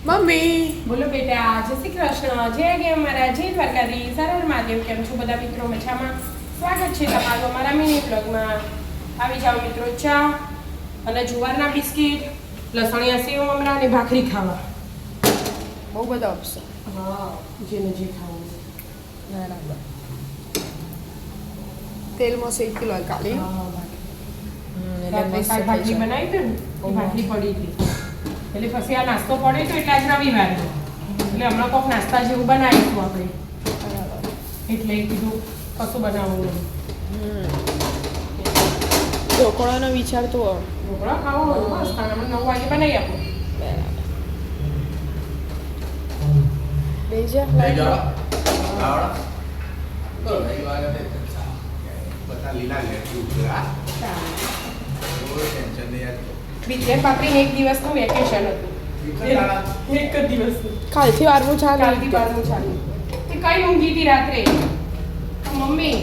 Mummy બોલો બેટા, જય શ્રી કૃષ્ણ, જય ગેમ મારા, જય દ્વારકાધીશ, હર હર મહાદેવ. કેમ છો બધા મિત્રો? મજામાં? સ્વાગત છે તમારું અમારા મિની બ્લોગમાં. આવી જાઓ મિત્રો, ચા અને જુવારના બિસ્કિટ, લસણિયા સેવ મમરા અને ભાખરી ખાવા. બહુ બધા ઓપ્શન. હા, જેને જે ખાવું. બરાબર. તેલમાં શેકી લો કાલી. ભાખરી બનાવી હતી ને, એ ભાખરી પડી હતી. એટલે પછી આ નાસ્તો પડ્યો તો એટલે આજ રવિવાર એટલે હમણાં કોઈક નાસ્તા જેવું બનાવીશું આપણે. એટલે કીધું કશું બનાવવું નહીં. ઢોકળાનો વિચાર તો ઢોકળા ખાવો હોય બસ હમણાં 9 વાગે બનાવી આપો. બેજા વિદ્યા પાપડી એક દિવસનું વેકેશન હતું. એક જ દિવસનું. કાલથી વારનું ચાલે. કાલથી બારનું ચાલુ. તે કઈ ઊંઘી હતી રાત્રે મમ્મી?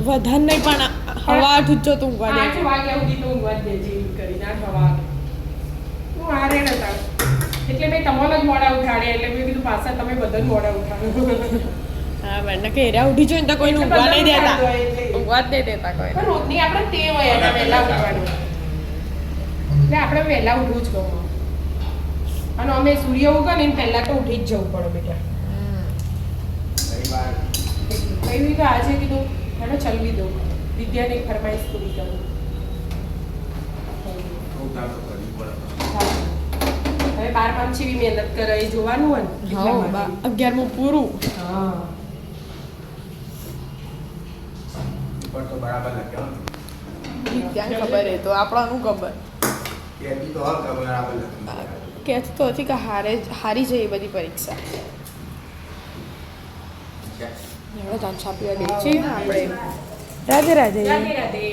વધારે નહીં પણ હવા ઠુચ્ચો તું ઊંઘવા 8 વાગ્યા સુધી તો ઊંઘવા જ દેજે એમ કરીને 8 વાગે. હું હારે નતા એટલે મેં તમને જ મોડા ઉઠાડ્યા એટલે મેં કીધું પાછા તમે બધા મોડા ઉઠાડો. હા બંને કે એરા ઉઠી જોઈને તો કોઈને ઊંઘવા નહીં દેતા. ઊંઘવા જ નહીં દેતા કોઈ. પણ રોજની આપણે ટેવ હોય એના વહેલા ઉઠવાનું. એટલે આપણે વહેલા ઉઠવું જ ગમે. અને અમે સૂર્ય ઉગે ને પહેલા તો ઉઠી જ જવું પડે બેટા. કઈ તો આજે કીધું હેડો ચલવી દઉં વિદ્યાને એક ફરમાઈશ પૂરી કરું. હવે 12 જેવી મહેનત કરે એ જોવાનું હોય ને. એટલા માટે. 11મું પૂરું. હા પણ તો બરાબર લખ્યો ત્યાં ખબર એ તો આપણાનું ખબર કેતી તો હર ખબર બરાબર લખ્યું કહેતું તો હતી કે હારી જાય એ બધી પરીક્ષા. હવે ચાંચા પીવા દે છે આપણે. રાધે રાધે. રાધે રાધે.